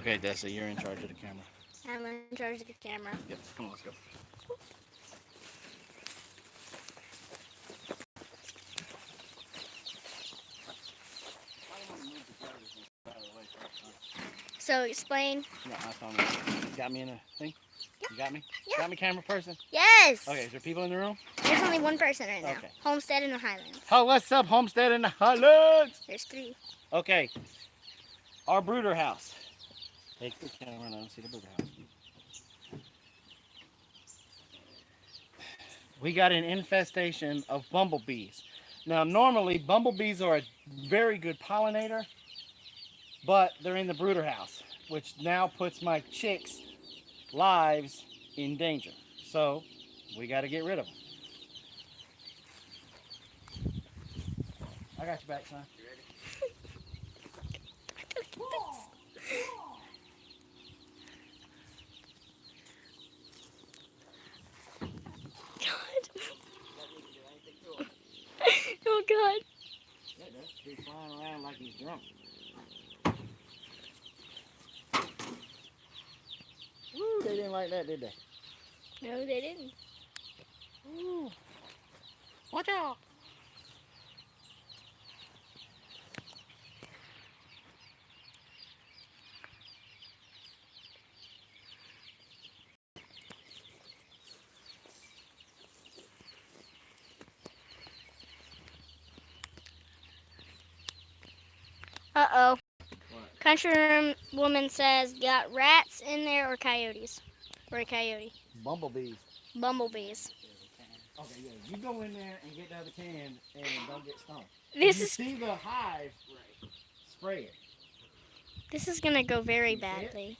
Okay, Dessa, you're in charge of the camera. I'm in charge of the camera. Yep, come on, let's go. So explain. No, I found it. You got me in a thing? Yeah. You got me? Yeah. Got me, camera person? Yes. Okay, is there people in the room? There's only one person right now. Okay. Homestead in the Highlands. Oh, what's up, Homestead in the Highlands? There's 3. Okay, our brooder house. Take the camera and I don't see the brooder house. We got an infestation of bumblebees. Now, normally, bumblebees are a very good pollinator, but they're in the brooder house, which now puts my chicks' lives in danger. So, we got to get rid of them. I got you back, son. You ready? Oh God. Yeah, that's he's flying around like he's drunk. Woo, they didn't like that, did they? No, they didn't. Woo. Watch out. Uh-oh. What? Country woman says, got rats in there or coyotes? Or a coyote. Bumblebees. Bumblebees. Okay, yeah, you go in there and get the other can and don't get stung. This you is see the hive, spray it. this is gonna go very You see it? badly.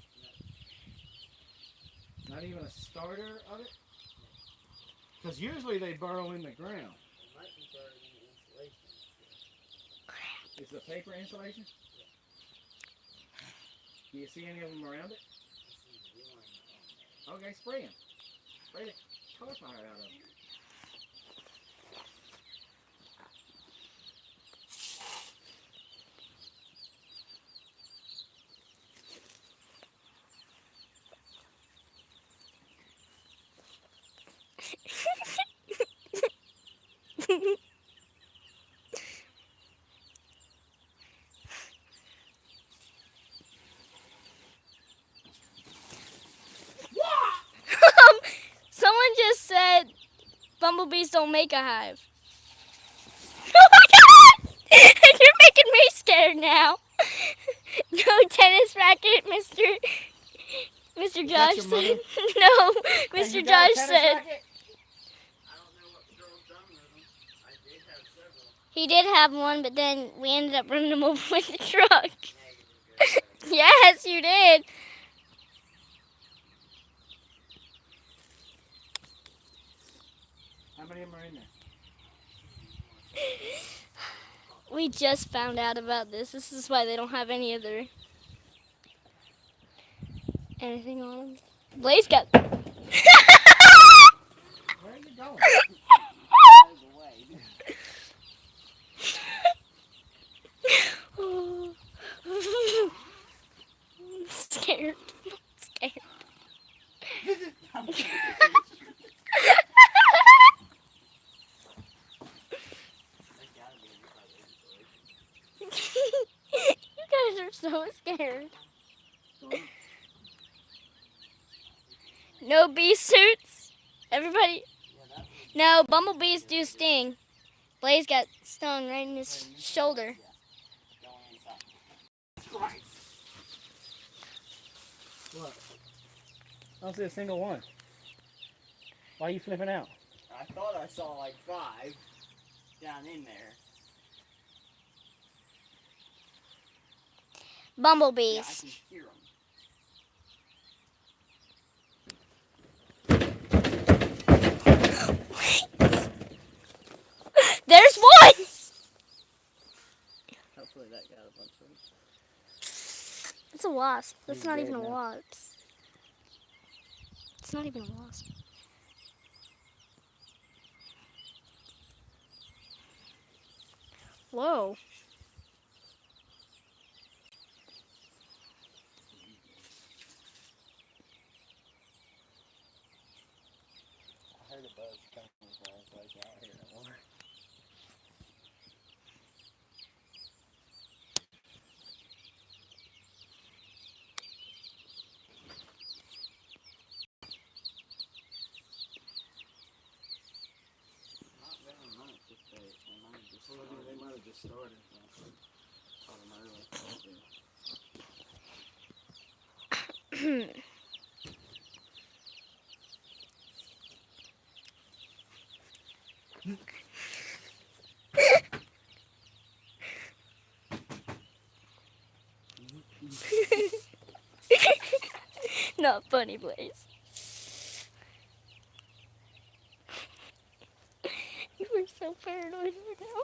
Not even a starter of it? Because usually they burrow in the ground. It might be burrowed in the insulation. Crap. Is the paper insulation? Do you see any of them around it? Okay, spray them. Spray the color fire out of them. Someone just said bumblebees don't make a hive. Oh my God! You're making me scared now. No tennis racket, Mr. Josh Is that your said. No, Hey, Mr. you got a Josh tennis said. racket? He did have one, but then we ended up running him over with the truck. Yes, you did. How many of them are in there? We just found out about this. This is why they don't have anything on them. Blaze got. Where are you going? Oh. I'm scared. I'm scared. You guys are so scared. No bee suits. Everybody. No, bumblebees do sting. Blaze got stung right in his shoulder. What? I don't see a single one. Why are you flipping out? I thought I saw like 5 down in there. Bumblebees. Yeah, I can hear them. There's one! Hopefully that got a bunch of them. It's a wasp. That's He's not dead even a now. wasp. It's not even a wasp. Whoa. those camouflage like out here no more. Not very much if they might have just started. Well, they might have just started. Caught them early. Not funny, Blaze. You were so paranoid right now.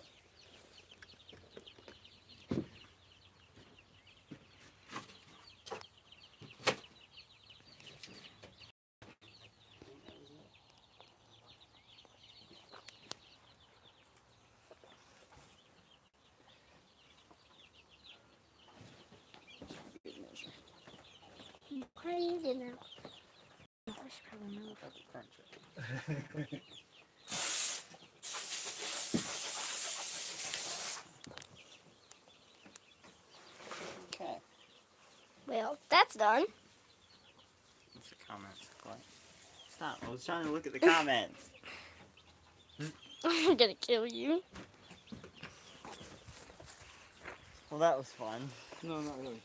Why are you doing that? I should probably move. Okay. Well, that's done. What's the comments? What? Stop. I was trying to look at the comments. I'm gonna kill you. Well, that was fun. No, not really.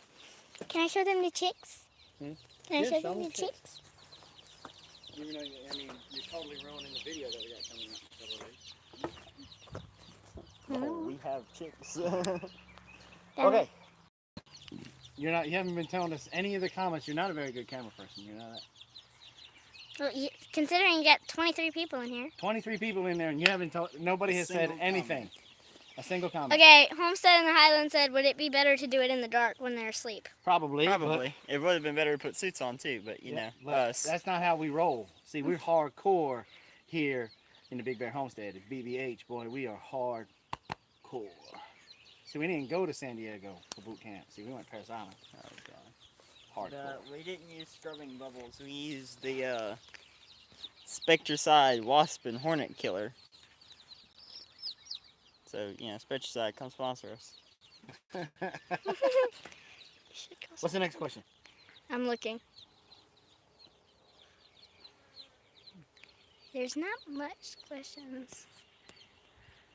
Can I show them the chicks? Hmm? Can I Yeah, show show them the them chicks. chicks? Even though, you're totally ruining the video that we got coming up. Oh, we have chicks. Okay. You haven't been telling us any of the comments. You're not a very good camera person. You know that. Well, considering you got 23 people in here. 23 people in there, and you haven't told. Nobody has said Single anything. comment. A single comment. Okay, Homestead in the Highlands said, would it be better to do it in the dark when they're asleep? Probably. Probably. It would have been better to put suits on too, but you know, but us. that's not how we roll. See, we're hardcore here in the Big Bear Homestead at BBH. Boy, we are hardcore. See, we didn't go to San Diego for boot camp. See, we went to Paris Island. Oh god. Hardcore. We didn't use scrubbing bubbles. We used the Super-Sod wasp and hornet killer. So, you know, Super-Sod, come sponsor us. What's the next question? I'm looking. There's not much questions.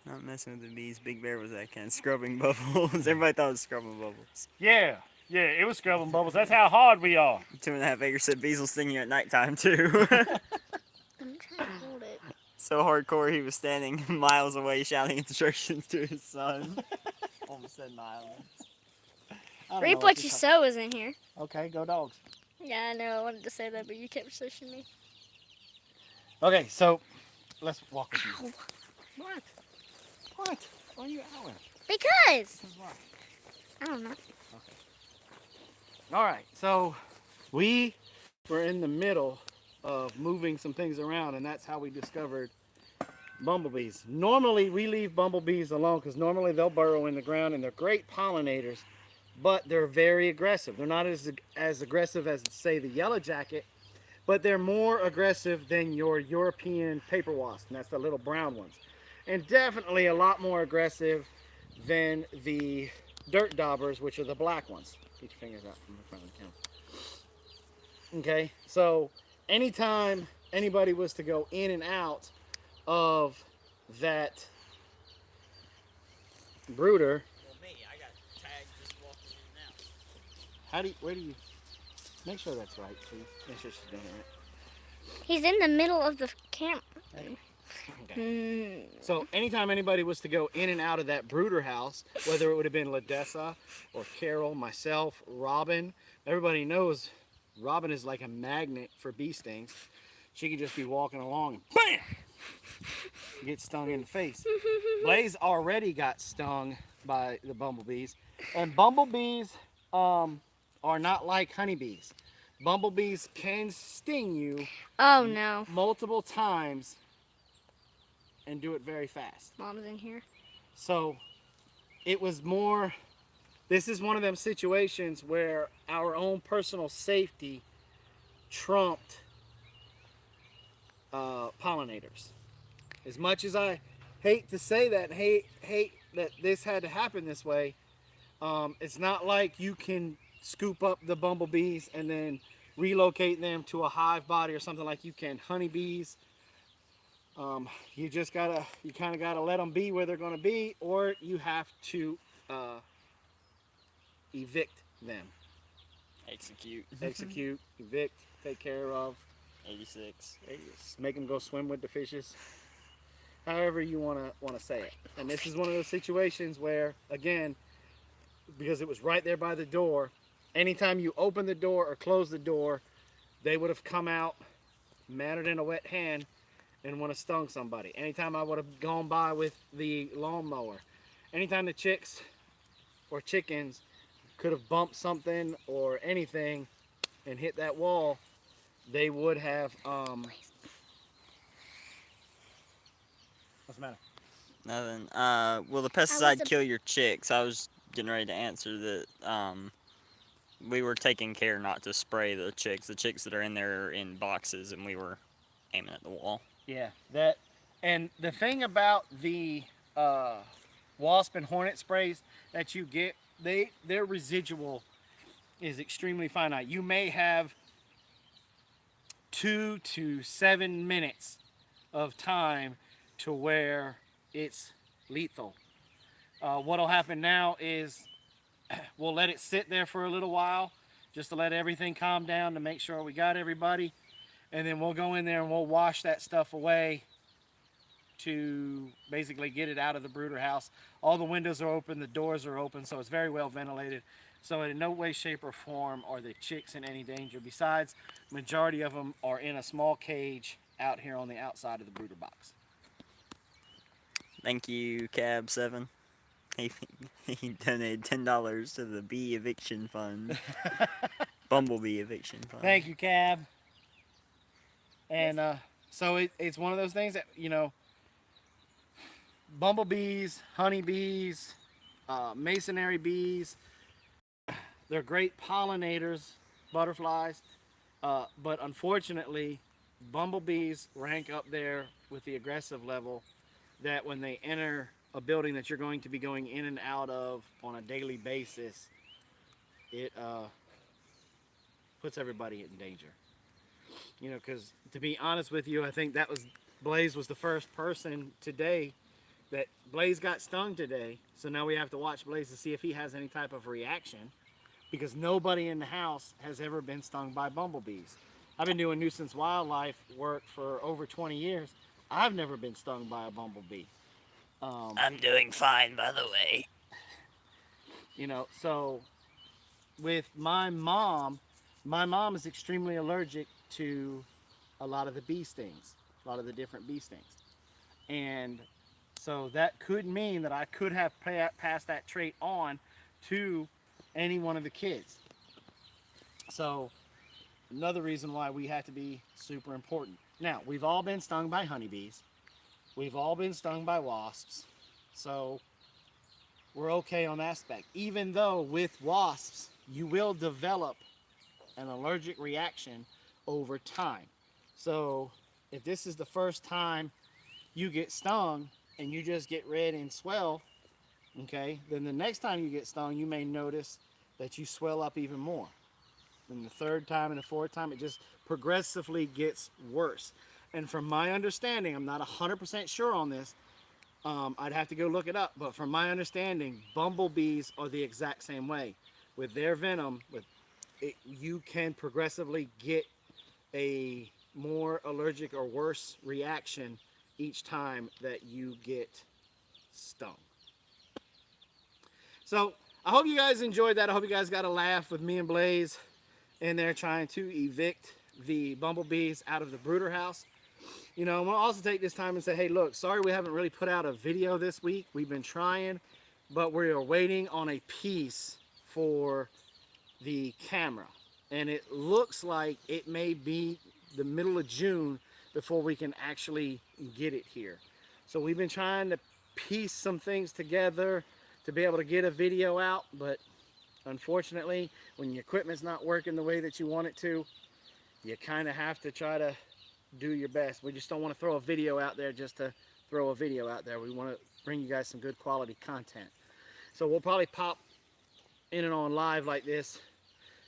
Not messing with the bees. Big Bear was that kind of scrubbing bubbles. Everybody thought it was scrubbing bubbles. Yeah, it was scrubbing bubbles. That's how hard we are. 2.5 Acres said bees will sting you at nighttime too. I'm trying to hold it. So hardcore, he was standing miles away shouting instructions to his son. Almost said miles. Reap what you sow is in here. Okay, go dogs. Yeah, I know. I wanted to say that, but you kept pushing me. Okay, so let's walk with you. Ow. What? What? Why are you howling? Because. What? I don't know. Okay. All right, so we were in the middle of moving some things around, and that's how we discovered bumblebees. Normally, we leave bumblebees alone because normally they'll burrow in the ground, and they're great pollinators, but they're very aggressive. They're not as aggressive as, say, the yellow jacket, but they're more aggressive than your European paper wasp, and that's the little brown ones. And definitely a lot more aggressive than the dirt daubers, which are the black ones. Get your fingers out from the front of the camera. Okay, so anytime anybody was to go in and out of that brooder, Well, me, I got tagged just walking in and out. where do you, make sure that's right, please. Make sure she's doing it right. He's in the middle of the camp. Okay. So anytime anybody was to go in and out of that brooder house, whether it would have been Ladessa or Carol, myself, Robin, everybody knows Robin is like a magnet for bee stings. She could just be walking along and BAM! Get stung in the face. Blaze already got stung by the bumblebees. And bumblebees are not like honeybees. Bumblebees can sting you Oh no. multiple times and do it very fast. Mom's in here. So it was more, this is one of them situations where our own personal safety trumped pollinators. As much as I hate to say that, and hate that this had to happen this way, it's not like you can scoop up the bumblebees and then relocate them to a hive body or something like you can honeybees. You kind of gotta let them be where they're gonna be, or you have to evict them. Execute, evict, take care of. 86. Make them go swim with the fishes. However you wanna say it. And this is one of those situations where, again, because it was right there by the door, anytime you open the door or close the door, they would have come out, mattered in a wet hand, and would have stung somebody. Anytime I would have gone by with the lawnmower, anytime the chicks or chickens could have bumped something or anything and hit that wall, they would have what's the matter? Nothing. Will the pesticide kill your chicks? I was getting ready to answer that. We were taking care not to spray the chicks. The chicks that are in there are in boxes, and we were aiming at the wall. Yeah, that. And the thing about the wasp and hornet sprays that you get, their residual is extremely finite. You may have 2 to 7 minutes of time to where it's lethal. What'll happen now is we'll let it sit there for a little while just to let everything calm down to make sure we got everybody, and then we'll go in there and we'll wash that stuff away to basically get it out of the brooder house. All the windows are open, the doors are open, so it's very well ventilated. So in no way, shape, or form are the chicks in any danger. Besides, majority of them are in a small cage out here on the outside of the brooder box. Thank you, Cab 7. He donated $10 to the bee eviction fund. Bumblebee eviction fund. Thank you, Cab. And so it's one of those things that, bumblebees, honeybees, masonry bees, they're great pollinators, butterflies, but unfortunately, bumblebees rank up there with the aggressive level, that when they enter a building that you're going to be going in and out of on a daily basis, it puts everybody in danger. Because to be honest with you, I think Blaze was the first person today that Blaze got stung today. So now we have to watch Blaze to see if he has any type of reaction, because nobody in the house has ever been stung by bumblebees. I've been doing nuisance wildlife work for over 20 years. I've never been stung by a bumblebee. I'm doing fine, by the way. So with my mom is extremely allergic to a lot of the bee stings, a lot of the different bee stings. And so that could mean that I could have passed that trait on to any one of the kids. So another reason why we have to be super important. Now, we've all been stung by honeybees. We've all been stung by wasps. So we're okay on that aspect. Even though with wasps, you will develop an allergic reaction over time. So if this is the first time you get stung and you just get red and swell, okay, then the next time you get stung, you may notice that you swell up even more. Then the third time and the fourth time, it just progressively gets worse. And from my understanding, I'm not 100% sure on this, I'd have to go look it up, but from my understanding, bumblebees are the exact same way. With their venom, you can progressively get a more allergic or worse reaction each time that you get stung. So I hope you guys enjoyed that. I hope you guys got a laugh with me and Blaze in there trying to evict the bumblebees out of the brooder house. I want to also take this time and say, hey, look, sorry we haven't really put out a video this week. We've been trying, but we are waiting on a piece for the camera. And it looks like it may be the middle of June before we can actually get it here. So we've been trying to piece some things together to be able to get a video out, but unfortunately, when your equipment's not working the way that you want it to, you kind of have to try to do your best. We just don't want to throw a video out there just to throw a video out there. We want to bring you guys some good quality content. So we'll probably pop in and on live like this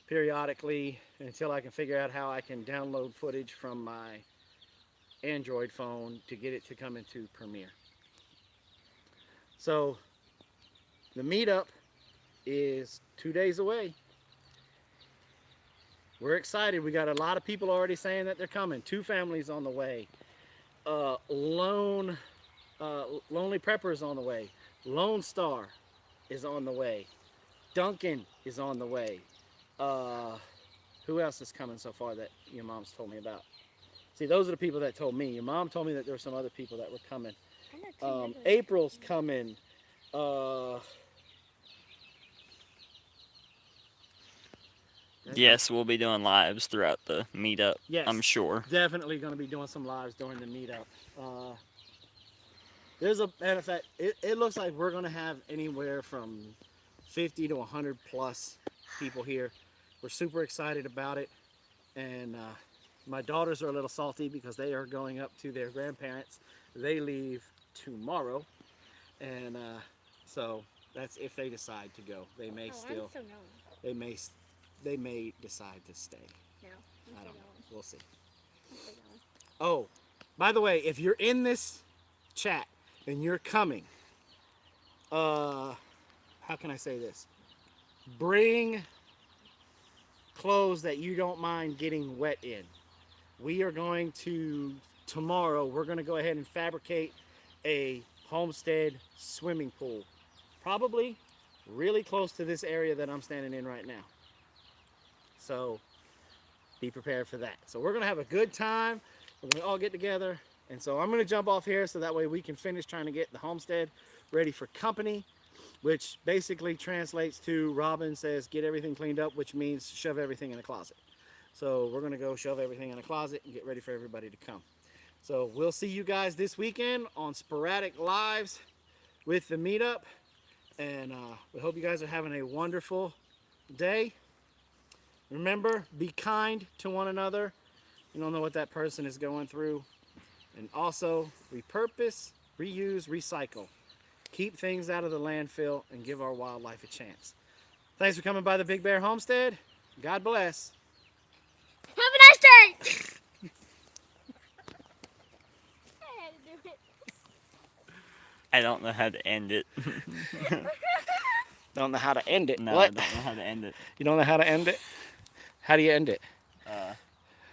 periodically until I can figure out how I can download footage from my Android phone to get it to come into Premiere. So the meetup is 2 days away. We're excited. We got a lot of people already saying that they're coming. 2 families on the way. Lonely Prepper is on the way. Lone Star is on the way. Duncan is on the way. Who else is coming so far that your mom's told me about? See, those are the people that told me. Your mom told me that there were some other people that were coming. April's coming. Yes, we'll be doing lives throughout the meetup. Yes, I'm sure. Definitely going to be doing some lives during the meetup. There's a matter of fact, it looks like we're going to have anywhere from 50 to 100 plus people here. We're super excited about it, and my daughters are a little salty because they are going up to their grandparents. They leave tomorrow, and so that's if they decide to go. They may still. I'm so They may decide to stay. No, I don't know. We'll see. Oh, by the way, if you're in this chat and you're coming, how can I say this? Bring clothes that you don't mind getting wet in. We are going to, tomorrow, we're going to go ahead and fabricate a homestead swimming pool. Probably really close to this area that I'm standing in right now. So be prepared for that. So we're going to have a good time. We're going to all get together. And so I'm going to jump off here so that way we can finish trying to get the homestead ready for company, which basically translates to Robin says get everything cleaned up, which means shove everything in a closet. So we're going to go shove everything in a closet and get ready for everybody to come. So we'll see you guys this weekend on sporadic lives with the meetup. And we hope you guys are having a wonderful day. Remember, be kind to one another. You don't know what that person is going through. And also, repurpose, reuse, recycle. Keep things out of the landfill and give our wildlife a chance. Thanks for coming by the Big Bear Homestead. God bless. Have a nice day! I had to do it. I don't know how to end it. Don't know how to end it. No, What? I don't know how to end it. You don't know how to end it? How do you end it?